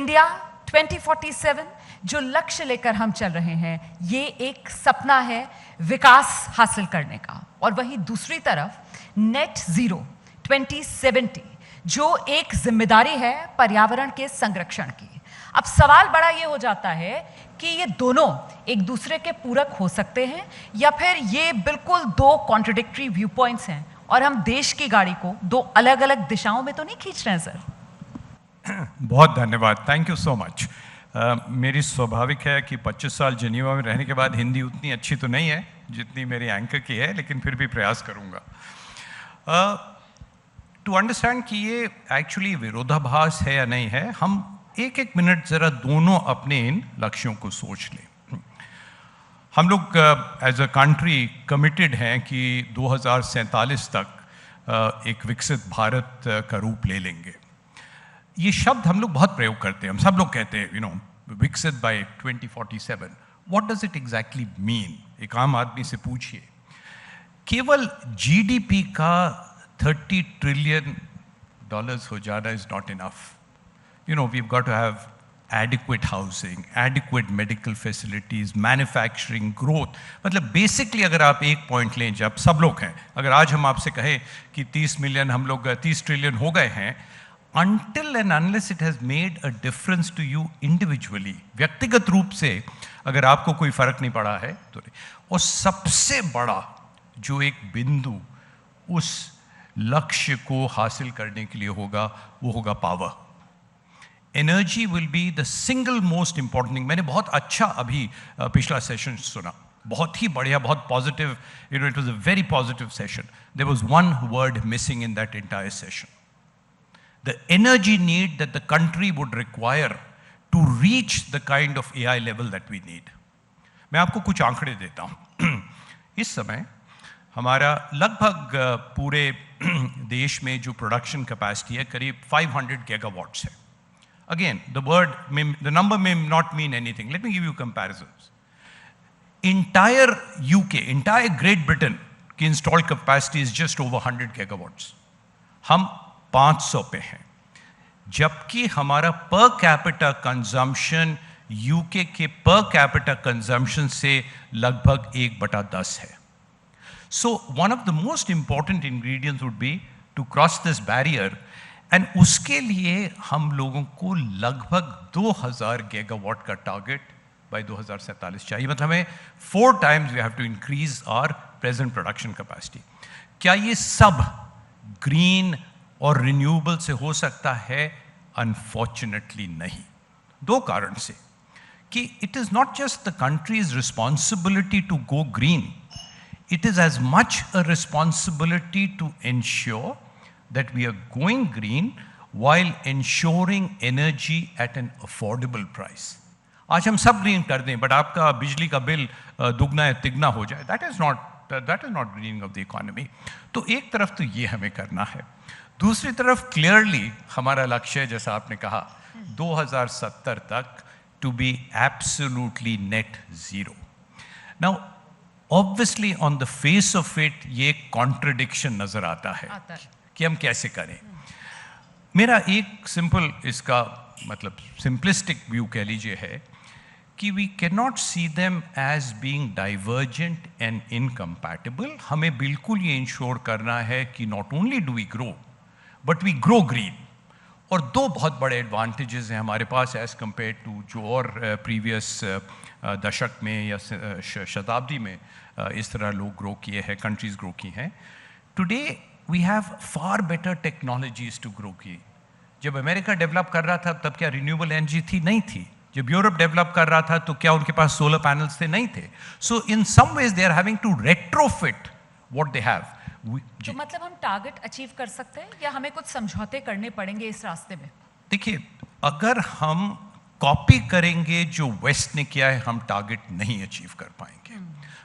India 2047 जो लक्ष्य लेकर हम चल रहे हैं, ये एक सपना है विकास हासिल करने का, और वहीं दूसरी तरफ नेट जीरो 2070 जो एक जिम्मेदारी है पर्यावरण के संरक्षण की। अब सवाल बड़ा ये हो जाता है कि ये दोनों एक दूसरे के पूरक हो सकते हैं या फिर ये बिल्कुल दो कॉन्ट्रडिक्टरी व्यू पॉइंट्स हैं और हम देश की गाड़ी को दो अलग अलग दिशाओं में तो नहीं खींच रहे हैं सर? बहुत धन्यवाद, थैंक यू सो मच। मेरी स्वाभाविक है कि 25 साल जिनेवा में रहने के बाद हिंदी उतनी अच्छी तो नहीं है जितनी मेरी एंकर की है, लेकिन फिर भी प्रयास करूँगा टू अंडरस्टैंड कि ये एक्चुअली विरोधाभास है या नहीं है। हम एक एक मिनट ज़रा दोनों अपने इन लक्ष्यों को सोच लें। हम लोग एज अ कंट्री कमिटेड हैं कि 2047 तक एक विकसित भारत का रूप ले लेंगे। ये शब्द हम लोग बहुत प्रयोग करते हैं, हम सब लोग कहते हैं विकसित by 2047। What does it exactly mean? एक आम आदमी से पूछिए। केवल जीडीपी का $30 ट्रिलियन हो जाना is not enough. we've got to have adequate housing, adequate medical facilities, manufacturing growth। मतलब बेसिकली अगर आप एक पॉइंट लें, जब सब लोग हैं, अगर आज हम आपसे कहें कि 30 ट्रिलियन हो गए हैं, until and unless it has made a difference to you individually, व्यक्तिगत रूप से अगर आपको कोई फर्क नहीं पड़ा है तो नहीं। और सबसे बड़ा जो एक बिंदु उस लक्ष्य को हासिल करने के लिए होगा वो होगा power. Energy will be the single most important thing. मैंने बहुत अच्छा अभी पिछला सेशन सुना, बहुत ही बढ़िया, बहुत positive, it was a very positive session. There was one word missing in that entire session, the energy need that the country would require to reach the kind of AI level that we need. मैं आपको कुछ आंकड़े देता हूँ। इस समय हमारा लगभग पूरे देश में जो प्रोडक्शन कैपेसिटी है करीब 500 गीगावाट्स है। Again, the number may not mean anything. Let me give you comparisons. Entire UK, entire Great Britain की installed capacity is just over 100 gigawatts. हम 500 पे हैं, जबकि हमारा per capita consumption UK के per capita consumption से लगभग 1/10 है। So one of the most important ingredients would be to cross this barrier, and उसके लिए हम लोगों को लगभग 2000 गीगावाट का टारगेट बाय 2047 चाहिए। मतलब हमें 4 times we have to increase our present production capacity. क्या ये सब ग्रीन और रिन्यूएबल से हो सकता है? अनफॉर्चुनेटली नहीं। 2 कारण से कि it is not just the country's responsibility to go green, it is as much a responsibility to ensure that we are going green while ensuring energy at an affordable price। आज हम सब green कर दें but आपका बिजली का bill दुगना या तिगना हो जाए, that is not greening of the economy। तो एक तरफ तो ये हमें करना है, दूसरी तरफ क्लियरली हमारा लक्ष्य है, जैसा आपने कहा, 2070 तक to be absolutely net zero। Now obviously on the face of it ये कॉन्ट्रडिक्शन नजर आता है कि हम कैसे करें। मेरा एक सिंपल इसका मतलब सिंपलिस्टिक व्यू कह लीजिए है कि we can not see them as being divergent and incompatible. हमें बिल्कुल ये इंश्योर करना है कि not only do we grow but we grow green. और 2 बहुत बड़े एडवांटेजेस हैं हमारे पास एज कंपेयर टू जो और प्रीवियस दशक में या शताब्दी में इस तरह लोग ग्रो किए हैं, कंट्रीज ग्रो की हैं। Today we have far better technologies to grow की। जब अमेरिका डेवलप कर रहा था तब क्या रिन्यूएबल एनर्जी थी? नहीं थी। जब यूरोप डेवलप कर रहा था तो क्या उनके पास सोलर पैनल्स थे? नहीं थे। So in some ways they are having to retrofit what they have. तो मतलब हम टारगेट अचीव कर सकते हैं या हमें कुछ समझौते करने पड़ेंगे इस रास्ते में? देखिए, अगर हम कॉपी करेंगे जो वेस्ट ने किया है, हम टारगेट नहीं अचीव कर पाएंगे।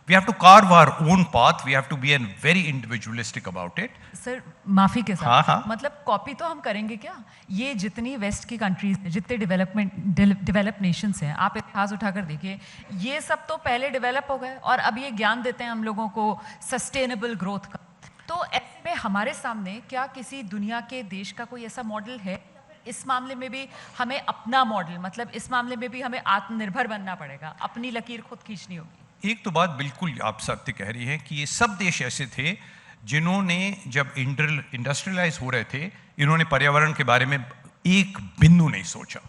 We have to carve our own path. We have to be very individualistic about it. Sir माफी के साथ, हाँ। मतलब कॉपी तो हम करेंगे क्या? ये जितनी वेस्ट की कंट्रीज, जितने डेवलप नेशंस हैं, आप इतिहास उठाकर देखिए, ये सब तो पहले डेवलप हो गए और अब ये ज्ञान देते हैं हम लोगों को सस्टेनेबल ग्रोथ का। तो ऐसे में हमारे सामने क्या किसी दुनिया के देश का कोई ऐसा मॉडल है? इस मामले में भी हमें अपना मॉडल, मतलब इस मामले में भी हमें आत्मनिर्भर बनना पड़ेगा, अपनी लकीर खुद खींचनी होगी। एक तो बात बिल्कुल आप सत्य कह रही हैं कि ये सब देश ऐसे थे जिन्होंने जब इंडस्ट्रियलाइज हो रहे थे, इन्होंने पर्यावरण के बारे में एक बिंदु नहीं सोचा,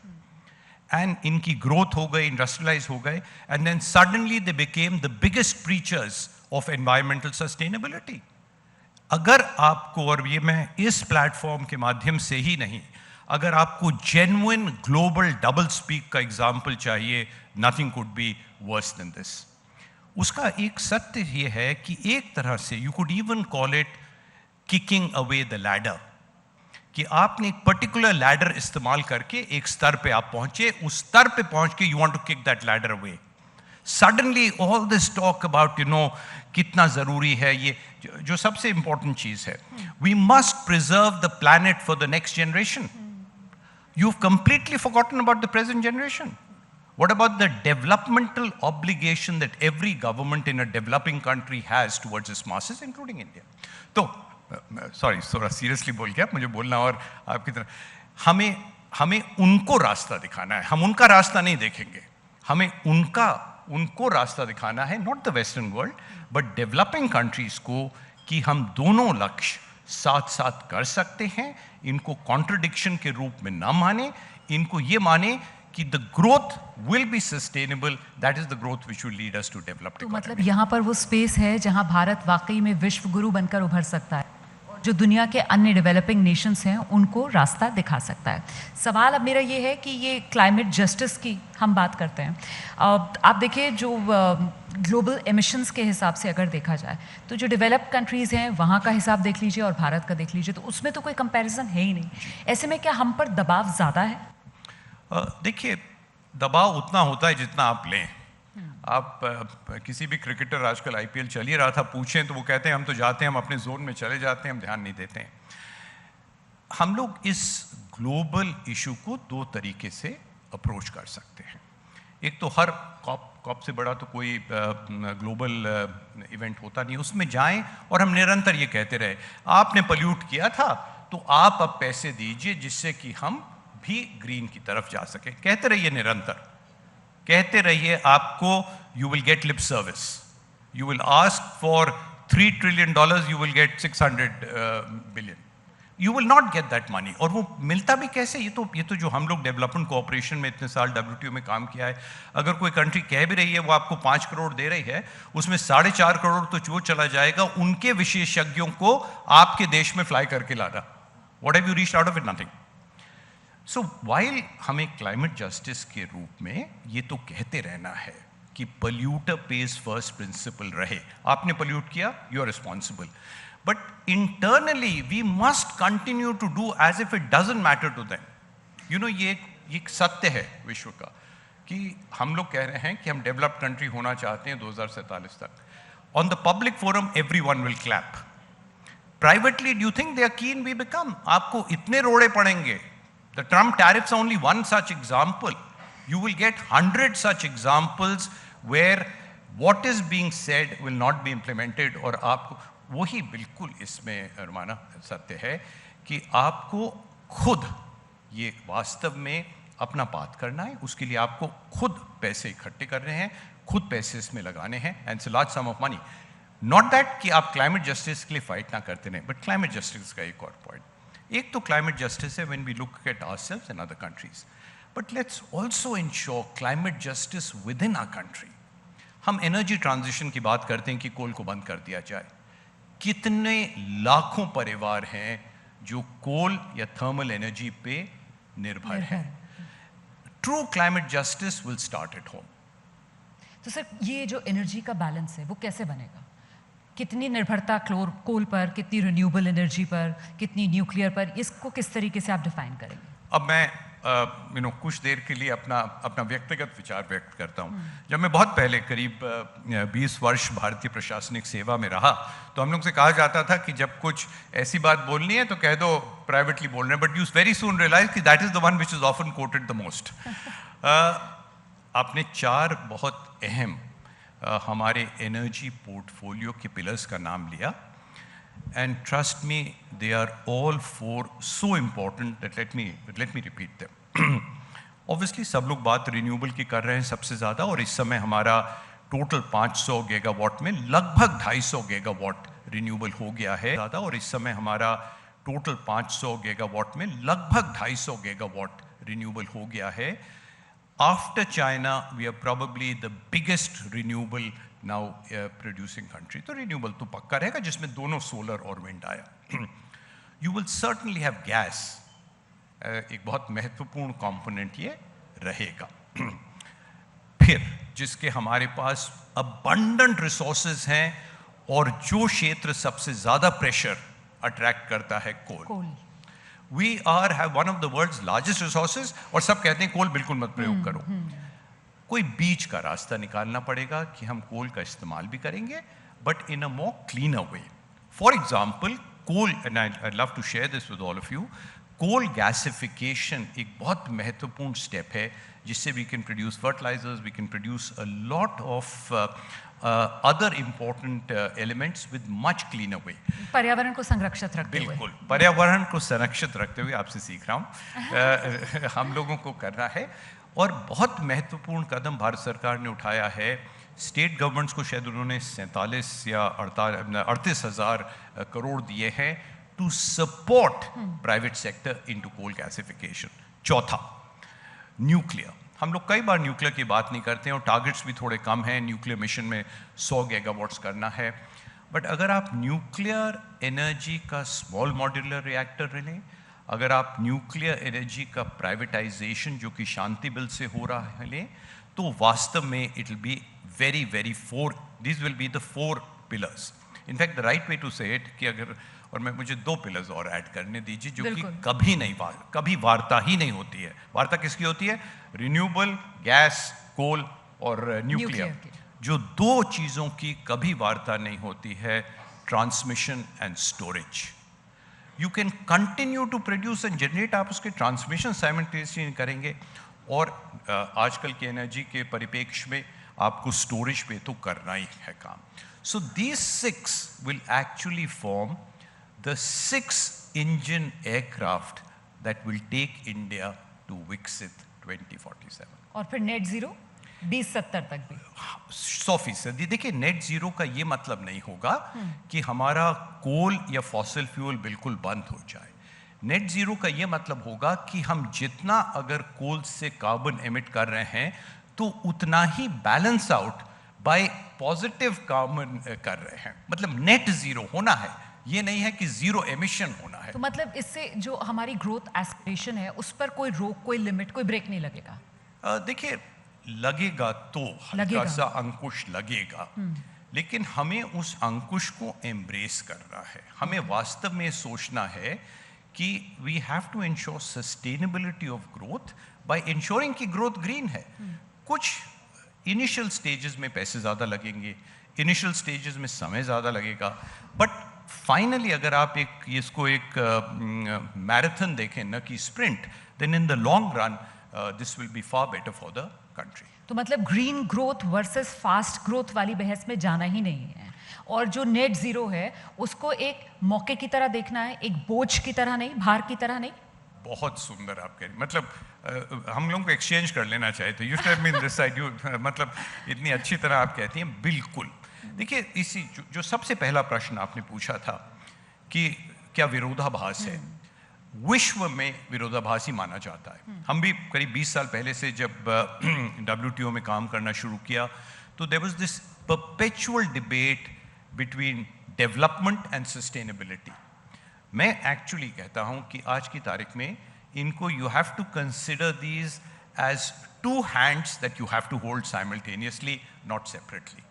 एंड इनकी ग्रोथ हो गई, इंडस्ट्रियलाइज हो गए, and then suddenly they became the biggest preachers of environmental sustainability. अगर आपको, और ये मैं इस प्लेटफॉर्म के माध्यम से ही नहीं, अगर आपको जेन्युइन ग्लोबल डबल स्पीक का एग्जाम्पल चाहिए, nothing could be worse than this. उसका एक सत्य ये है कि एक तरह से you could even call it kicking away the ladder, कि आपने एक पर्टिकुलर लैडर इस्तेमाल करके एक स्तर पे आप पहुंचे, उस स्तर पे पहुंच के you want to kick that ladder away. Suddenly all this talk about कितना जरूरी है, ये जो सबसे इंपॉर्टेंट चीज है, we must preserve the planet for the next generation. You've completely forgotten about the present generation. What about the developmental obligation that every government in a developing country has towards its masses, including India? तो sorry, थोड़ा seriously बोल गया, मुझे बोलना और आपकी तरह हमें उनको रास्ता दिखाना है, हम उनका रास्ता नहीं देखेंगे, हमें उनको रास्ता दिखाना है, not the western world but developing countries को, कि हम दोनों लक्ष्य साथ साथ कर सकते हैं। इनको कॉन्ट्रडिक्शन के रूप में ना माने, इनको ये माने कि the growth will be sustainable, that is the growth which will lead us to develop. तो मतलब यहाँ पर वो स्पेस है जहाँ भारत वाकई में विश्व गुरु बनकर उभर सकता है, जो दुनिया के अन्य डेवलपिंग नेशंस हैं उनको रास्ता दिखा सकता है। सवाल अब मेरा ये है कि ये क्लाइमेट जस्टिस की हम बात करते हैं, आप देखिए जो ग्लोबल एमिशंस के हिसाब से अगर देखा जाए तो जो डेवलप्ड कंट्रीज़ हैं वहाँ का हिसाब देख लीजिए और भारत का देख लीजिए, तो उसमें तो कोई कंपैरिजन है ही नहीं। ऐसे में क्या हम पर दबाव ज़्यादा है? देखिए, दबाव उतना होता है जितना आप लें। आप किसी भी क्रिकेटर, आजकल आईपीएल चल ही रहा था, पूछें तो वो कहते हैं हम तो जाते हैं, हम अपने जोन में चले जाते हैं, हम ध्यान नहीं देते हैं। हम लोग इस ग्लोबल इशू को दो तरीके से अप्रोच कर सकते हैं। एक तो हर कॉप से बड़ा तो कोई ग्लोबल इवेंट होता नहीं, उसमें जाएं और हम निरंतर ये कहते रहे, आपने पल्यूट किया था तो आप अब पैसे दीजिए जिससे कि हम भी ग्रीन की तरफ जा सकें। कहते रहिए, निरंतर कहते रहिए, आपको you will get lip service, you will ask for $3 trillion, you will get 600 billion, you will not get that money. और वो मिलता भी कैसे? ये तो जो हम लोग डेवलपमेंट कोऑपरेशन में इतने साल WTO में काम किया है, अगर कोई कंट्री कह भी रही है वो आपको 5 करोड़ दे रही है, उसमें 4.5 करोड़ तो वो चला जाएगा उनके विशेषज्ञों को आपके देश में फ्लाई करके लाना। What have you reached out of it? Nothing. So while हमें क्लाइमेट जस्टिस के रूप में ये तो कहते रहना है कि पल्यूटर पेज फर्स्ट प्रिंसिपल रहे, आपने पल्यूट किया, you are responsible, but internally we must continue to do as if it doesn't matter to them. ये एक सत्य है विश्व का कि हम लोग कह रहे हैं कि हम डेवलप्ड कंट्री होना चाहते हैं 2047 तक। On the public forum everyone will clap, privately do you think they are keen we become? आपको इतने रोड़े पड़ेंगे। The Trump tariffs are only one such example. You will get 100 such examples where what is being said will not be implemented. और आपको वही बिल्कुल इसमें रमाना सत्य है कि आपको खुद ये वास्तव में अपना बात करना है, उसके लिए आपको खुद पैसे इकट्ठे करने हैं, खुद पैसे इसमें लगाने हैं, and it's a large some of money. Not that कि आप क्लाइमेट जस्टिस के लिए फाइट ना करते रहें, बट क्लाइमेट जस्टिस का एक और पॉइंट, एक तो क्लाइमेट जस्टिस है when we look at ourselves and other countries, but let's also ensure climate justice within our country. हम एनर्जी ट्रांजिशन की बात करते हैं कि कोल को बंद कर दिया जाए, कितने लाखों परिवार हैं जो कोल या थर्मल एनर्जी पे निर्भर हैं। True climate justice will start at home. तो सर, ये जो एनर्जी का बैलेंस है वो कैसे बनेगा? कितनी निर्भरता कोल पर, कितनी रिन्यूएबल एनर्जी पर, कितनी न्यूक्लियर पर, इसको किस तरीके से आप डिफाइन करेंगे? अब मैं कुछ देर के लिए अपना व्यक्तिगत विचार व्यक्त करता हूँ। जब मैं बहुत पहले करीब 20 वर्ष भारतीय प्रशासनिक सेवा में रहा, तो हम लोग से कहा जाता था कि जब कुछ ऐसी बात बोलनी है तो कह दो प्राइवेटली बोल रहे हैं, but you very soon realize कि that is the one which is often quoted the most. आपने 4 बहुत अहम हमारे एनर्जी पोर्टफोलियो के पिलर्स का नाम लिया। and trust me, they are all four so important that let me repeat them. Obviously सब लोग बात रिन्यूएबल की कर रहे हैं सबसे ज़्यादा, और इस समय हमारा टोटल 500 गीगावाट में लगभग 250 गीगावाट रिन्यूएबल हो गया है ज़्यादा, और इस समय हमारा टोटल 500 गीगावाट में लगभग 250 गीगावाट रिन्यूएबल हो गया है. After China, we are probably the biggest renewable now producing country. तो renewable तो पक्का रहेगा, जिसमें दोनों solar और wind आया. You will certainly have gas. एक बहुत महत्वपूर्ण component ये रहेगा. फिर जिसके हमारे पास abundant resources हैं, और जो क्षेत्र सबसे ज़्यादा pressure attract करता है coal. We have one of the world's largest resources, और सब कहते हैं कोल बिल्कुल मत प्रयोग करो. कोई बीच का रास्ता निकालना पड़ेगा कि हम कोल का इस्तेमाल भी करेंगे, but in a more cleaner way. For example, coal, and I'd love to share this with all of you, coal gasification एक बहुत महत्वपूर्ण step है, जिससे we can produce fertilizers, we can produce a lot of other important elements with much cleaner way. पर्यावरण को संरक्षित रखते हुए. बिल्कुल, पर्यावरण को संरक्षित रखते हुए आपसे सीख रहा हूँ. हम लोगों को करना है, और बहुत महत्वपूर्ण कदम भारत सरकार ने उठाया है. स्टेट गवर्नमेंट्स को शायद उन्होंने 47 या 38,000 करोड़ दिए हैं to support private sector into coal gasification. चौथा, न्यूक्लियर. हम लोग कई बार न्यूक्लियर की बात नहीं करते हैं, और टारगेट्स भी थोड़े कम हैं. न्यूक्लियर मिशन में 100 गीगावाट्स करना है. बट अगर आप न्यूक्लियर एनर्जी का स्मॉल मॉड्यूलर रिएक्टर लें, अगर आप न्यूक्लियर एनर्जी का प्राइवेटाइजेशन जो कि शांति बिल से हो रहा है लें, तो वास्तव में it will be very very this will be the 4 pillars. In fact the right way to say it कि अगर, और मैं मुझे 2 पिलर्स और ऐड करने दीजिए जो कि कभी वार्ता ही नहीं होती है. वार्ता किसकी होती है? रिन्यूएबल, गैस, कोल और न्यूक्लियर. जो 2 चीज़ों की कभी वार्ता नहीं होती है, transmission and storage. You can continue to produce and generate, आप उसके ट्रांसमिशन साइमल्टेनियसली करेंगे, और आजकल के एनर्जी के परिप्रेक्ष्य में आपको स्टोरेज पे तो करना ही है काम. So these 6 will actually form the 6-engine aircraft that will take India to Viksit 2047. और फिर नेट जीरो 2070 तक भी 100%. देखिए, नेट जीरो का ये मतलब नहीं होगा कि हमारा कोल या फॉसिल फ्यूल बिल्कुल बंद हो जाए. नेट जीरो का ये मतलब होगा कि हम जितना अगर कोल से कार्बन एमिट कर रहे हैं, तो उतना ही balance out by positive carbon कर रहे हैं. मतलब नेट जीरो होना है, ये नहीं है कि जीरो एमिशन होना है. तो मतलब इससे जो हमारी ग्रोथ एस्पिरेशन है, उस पर कोई रोक, कोई लिमिट, कोई ब्रेक नहीं लगेगा. देखिए, लगेगा तो हल्का सा अंकुश लगेगा, लेकिन हमें उस अंकुश को एम्ब्रेस करना है. हमें वास्तव में सोचना है कि we have to ensure sustainability of growth by ensuring कि ग्रोथ ग्रीन है. कुछ इनिशियल स्टेजेस में पैसे ज़्यादा लगेंगे, इनिशियल स्टेजेस में समय ज़्यादा लगेगा, बट फाइनली अगर आप इसको एक मैराथन देखें न कि sprint, then in the long run this will be far better for the country. तो मतलब green growth versus fast growth वाली बहस में जाना ही नहीं है, और जो नेट जीरो है उसको एक मौके की तरह देखना है, एक बोझ की तरह नहीं, भार की तरह नहीं. बहुत सुंदर आप कह रहे, मतलब हम लोगों को एक्सचेंज कर लेना चाहिए. तो you tell me this side, you मतलब इतनी अच्छी तरह आप कहती हैं. बिल्कुल. देखिए, इसी जो सबसे पहला प्रश्न आपने पूछा था कि क्या विरोधाभास है, विश्व में विरोधाभास ही माना जाता है. हम भी करीब 20 साल पहले से जब WTO में काम करना शुरू किया, तो there was this perpetual debate between development and sustainability. मैं एक्चुअली कहता हूं कि आज की तारीख में इनको you have to consider these as 2 hands that you have to hold simultaneously, not separately.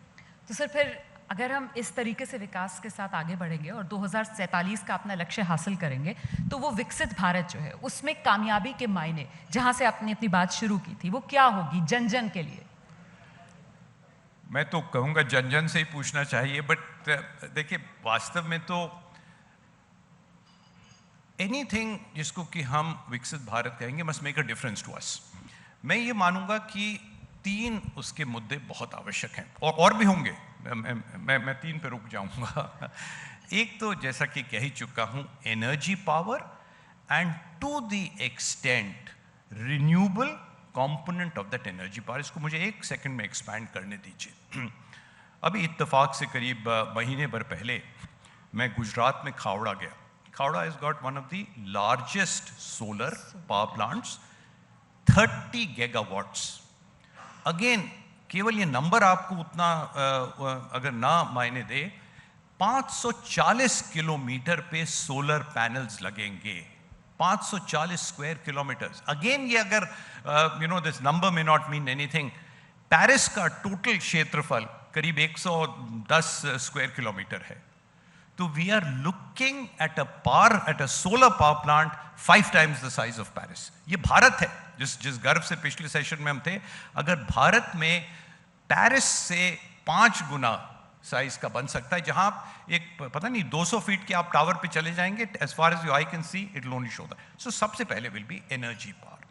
तो सर, फिर अगर हम इस तरीके से विकास के साथ आगे बढ़ेंगे और 2047 का अपना लक्ष्य हासिल करेंगे, तो वो विकसित भारत जो है उसमें कामयाबी के मायने, जहां से आपने अपनी बात शुरू की थी, वो क्या होगी जन जन के लिए? मैं तो कहूँगा जन जन से ही पूछना चाहिए, बट देखिए, वास्तव में तो एनीथिंग जिसको कि हम विकसित भारत कहेंगे must make a difference to us. मैं ये मानूंगा कि 3 उसके मुद्दे बहुत आवश्यक हैं, और भी होंगे. मैं 3 पे रुक जाऊंगा. एक तो जैसा कि कह ही चुका हूं, energy power and to the extent renewable component of that energy power. इसको मुझे एक सेकंड में एक्सपैंड करने दीजिए। अभी इत्तेफाक से करीब महीने भर पहले मैं गुजरात में खावड़ा गया। Khavda has got one of the largest solar power plants, 30 gigawatts. Again, केवल ये नंबर आपको उतना अगर ना मायने दे, 540 किलोमीटर पे सोलर पैनल्स लगेंगे, 540 स्क्वायर किलोमीटर्स। अगेन ये अगर दिस नंबर में नॉट मीन एनीथिंग, पेरिस का टोटल क्षेत्रफल करीब 110 स्क्वायर किलोमीटर है। तो we are looking at a solar power plant 5 times the size of Paris. ये भारत है, जिस गर्व से पिछले सेशन में हम थे। अगर भारत में पेरिस से 5 गुना साइज का बन सकता है, जहां आप एक पता नहीं 200 फीट के आप टावर पे चले जाएंगे, as far as you I can see it will only show that. So सबसे पहले will be energy power.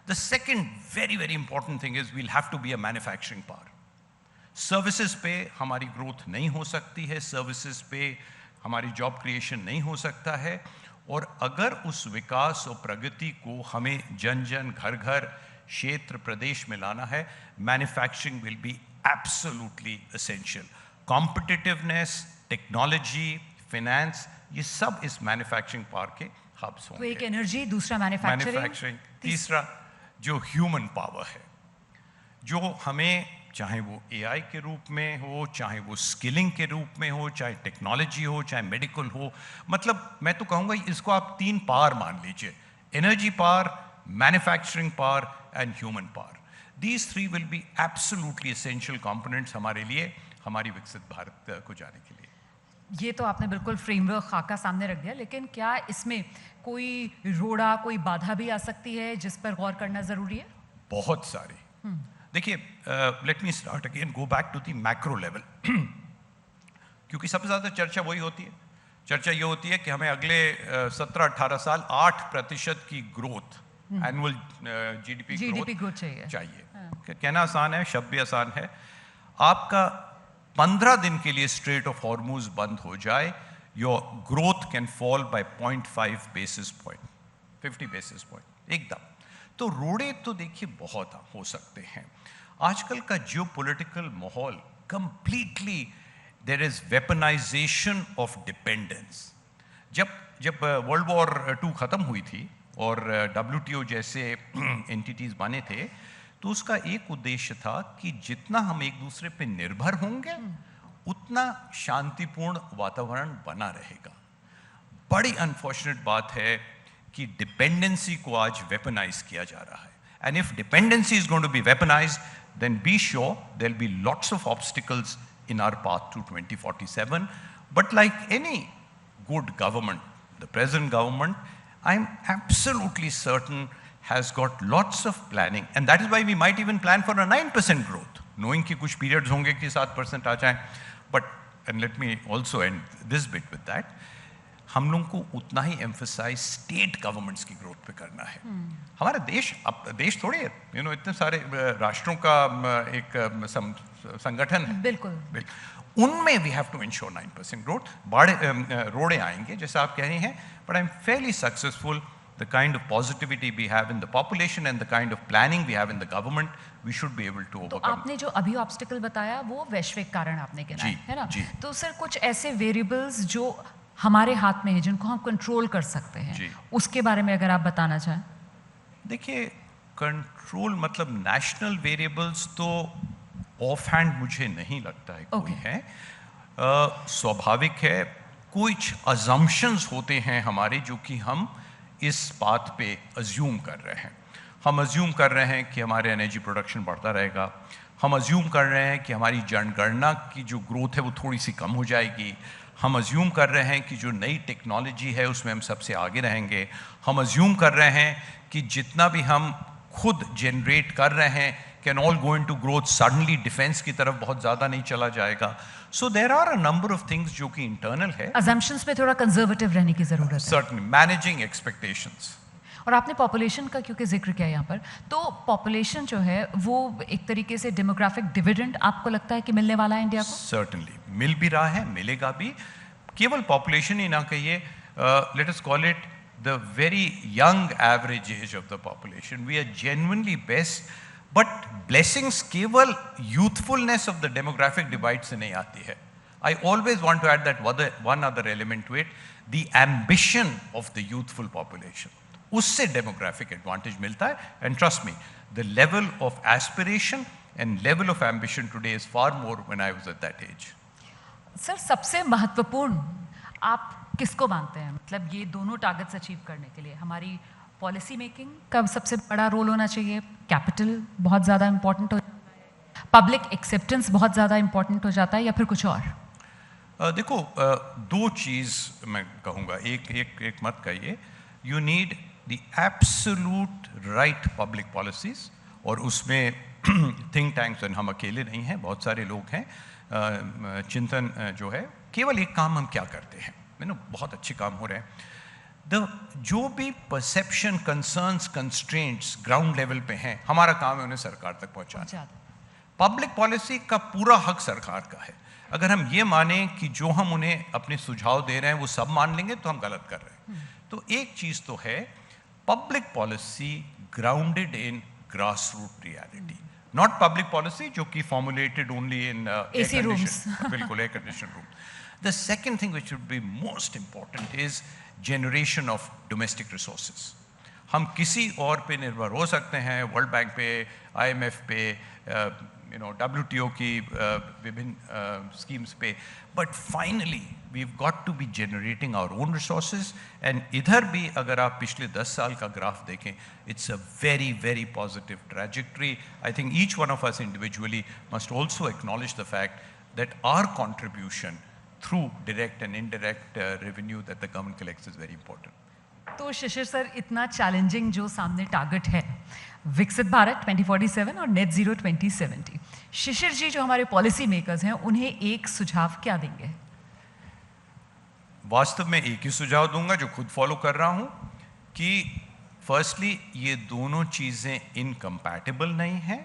The second very very important thing is we'll have to be a manufacturing power. Services पे हमारी growth नहीं हो सकती है, services पे हमारी जॉब क्रिएशन नहीं हो सकता है। और अगर उस विकास और प्रगति को हमें जन जन घर घर क्षेत्र प्रदेश में लाना है, manufacturing will be absolutely essential. Competitiveness, technology, finance, ये सब इस मैन्युफैक्चरिंग पावर के हब्स होंगे। तो एक एनर्जी, दूसरा मैन्युफैक्चरिंग, तीसरा जो ह्यूमन पावर है, जो हमें चाहे वो एआई के रूप में हो, चाहे वो स्किलिंग के रूप में हो, चाहे टेक्नोलॉजी हो, चाहे मेडिकल हो, मतलब मैं तो कहूँगा इसको आप 3 पावर मान लीजिए, energy power, manufacturing power and human power. These 3 will be absolutely essential components हमारे लिए, हमारी विकसित भारत को जाने के लिए। ये तो आपने बिल्कुल फ्रेमवर्क खाका सामने रख दिया, लेकिन क्या इसमें कोई रोड़ा, कोई बाधा भी आ सकती है जिस पर गौर करना जरूरी है? बहुत सारी। देखिए, let me start again, go back to the macro level. क्योंकि सबसे ज़्यादा चर्चा वही होती है। चर्चा ये होती है कि हमें अगले 17-18 साल 8% की ग्रोथ, एनुअल जीडीपी ग्रोथ चाहिए। कहना आसान है, शब्द भी आसान है। आपका 15 दिन के लिए स्ट्रेट ऑफ हॉर्मुज बंद हो जाए, your growth can fall bye 0.5 basis point, 50 basis point एकदम। तो रोड़े तो देखिए बहुत हो सकते हैं। आजकल का जियोपॉलिटिकल माहौल completely, there is weaponization of dependence. जब वर्ल्ड वॉर 2 खत्म हुई थी और WTO जैसे एंटिटीज बने थे, तो उसका एक उद्देश्य था कि जितना हम एक दूसरे पे निर्भर होंगे, उतना शांतिपूर्ण वातावरण बना रहेगा। बड़ी अनफॉर्चुनेट बात है कि डिपेंडेंसी को आज वेपनाइज किया जा रहा है। And if dependency is going to be weaponized, then be sure there will be lots of obstacles in our path to 2047. But like any good government, the present government, I am absolutely certain has got lots of planning, and that is why we might even plan for a 9% growth, knowing कि कुछ periods होंगे कि 7% आ जाएं। But and let me also end this bit with that, हम लोगों को उतना ही emphasize state governments की growth पे करना है। हमारा देश, अब देश थोड़ी है, इतने सारे राष्ट्रों का एक संगठन है। बिल्कुल। उनमें we have to ensure 9% growth। बड़े रोड़े आएंगे जैसा आप कह रही हैं, but I'm fairly successful the kind of positivity we have in the population and the kind of planning we have in the government, we should be able to overcome. तो आपने जो अभी ऑब्स्टिकल बताया वो वैश्विक कारण आपने गिनाए, है ना? तो सर कुछ ऐसे वेरिएबल्स जो हमारे हाथ में है, जिनको हम कंट्रोल कर सकते हैं, उसके बारे में अगर आप बताना चाहें। देखिए, कंट्रोल मतलब नेशनल वेरिएबल्स तो ऑफ हैंड मुझे नहीं लगता है कोई है। स्वाभाविक है, कुछ अजम्पशंस होते हैं हमारे जो कि हम इस बात पे अज्यूम कर रहे हैं। हम अज्यूम कर रहे हैं कि हमारे एनर्जी प्रोडक्शन बढ़ता रहेगा। हम अज्यूम कर रहे हैं कि हमारी जनगणना की जो ग्रोथ है वो थोड़ी सी कम हो जाएगी। हम अज्यूम कर रहे हैं कि जो नई टेक्नोलॉजी है उसमें हम सबसे आगे रहेंगे। हम अज्यूम कर रहे हैं कि जितना भी हम खुद जनरेट कर रहे हैं can all go into growth. Suddenly defence की तरफ बहुत ज़्यादा नहीं चला जाएगा। So there are a number of things जो कि इंटरनल है। असम्पशंस में थोड़ा कंजर्वेटिव रहने की जरूरत है। Certainly, managing expectations. और आपने पॉपुलेशन का क्योंकि जिक्र किया यहाँ पर, तो पॉपुलेशन जो है वो एक तरीके से डेमोग्राफिक डिविडेंड आपको लगता है कि मिलने वाला है इंडिया को? सर्टेनली मिल भी रहा है, मिलेगा भी। केवल पॉपुलेशन ही ना कहिए, let us call it the very young average age of the population. We are genuinely best, but blessings केवल youthfulness of the demographic divide से नहीं आती है. I always want to add that one other element to it, the ambition of the youthful population. उससे demographic advantage मिलता है, and trust me, the level of aspiration and level of ambition today is far more when I was at that age. Sir, सबसे महत्वपूर्ण आप किसको मानते हैं? मतलब ये दोनों टारगेट्स अचीव करने के लिए हमारी पॉलिसी मेकिंग का सबसे बड़ा रोल होना चाहिए, कैपिटल बहुत ज़्यादा इंपॉर्टेंट हो जाता है, पब्लिक एक्सेप्टेंस बहुत ज़्यादा इंपॉर्टेंट हो जाता है, या फिर कुछ और? देखो, दो चीज़ मैं कहूँगा, एक मत कहिए. You need the absolute right public policies, और उसमें थिंक टैंक्स, हम अकेले नहीं हैं, बहुत सारे लोग हैं. चिंतन जो है, केवल एक काम हम क्या करते हैं, बहुत अच्छे काम हो रहे हैं. जो भी perception, concerns, constraints ground level पे हैं, हमारा काम है उन्हें सरकार तक पहुंचाना. पब्लिक पॉलिसी का पूरा हक सरकार का है. अगर हम ये माने कि जो हम उन्हें अपने सुझाव दे रहे हैं वो सब मान लेंगे, तो हम गलत कर रहे हैं. तो एक चीज़ तो है public policy grounded in grass root reality, not public policy जो कि formulated only in AC rooms. बिल्कुल air condition room. The second thing which would be most important is generation of domestic resources. हम किसी और पे निर्भर हो सकते हैं, वर्ल्ड बैंक पे, IMF पे, WTO की विभिन्न स्कीम्स पे, but finally we've got to be generating our own resources. and इधर भी अगर आप पिछले 10 साल का ग्राफ देखें, it's a very, very positive trajectory. I think each one of us individually must also acknowledge the fact that our contribution through direct and indirect revenue that the government collects is very important. तो शिशिर sir, इतना challenging जो सामने target है, विकसित भारत 2047 और net zero 2070, शिशिर जी जो हमारे policy makers हैं, उन्हें एक सुझाव क्या देंगे? वास्तव में एक ही सुझाव दूंगा जो खुद फॉलो कर रहा हूं, कि फर्स्टली ये दोनों चीजें इनकम्पैटिबल नहीं हैं,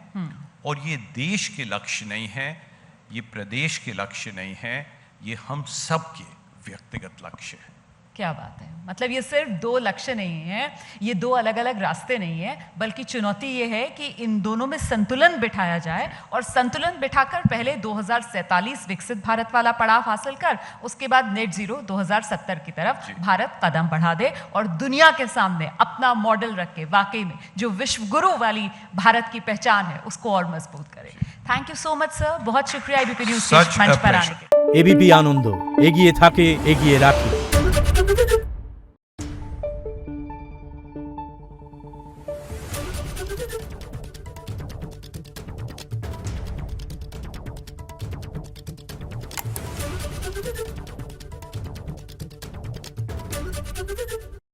और ये देश के लक्ष्य नहीं है, ये प्रदेश के लक्ष्य नहीं है, ये हम सबके व्यक्तिगत लक्ष्य है. क्या बात है, मतलब ये सिर्फ दो लक्ष्य नहीं है, ये दो अलग अलग रास्ते नहीं है, बल्कि चुनौती ये है कि इन दोनों में संतुलन बिठाया जाए, और संतुलन बिठाकर पहले 2047 विकसित भारत वाला पड़ाव हासिल कर, उसके बाद नेट जीरो 2070 की तरफ भारत कदम बढ़ा दे, और दुनिया के सामने अपना मॉडल रख के वाकई में जो विश्व गुरु वाली भारत की पहचान है उसको और मजबूत करे. Thank you so much sir, बहुत शुक्रिया एबीपी न्यूज़ के मंच पर आने के. एबीपी आनंद एगिए थाके एगिए राखे. Thank you.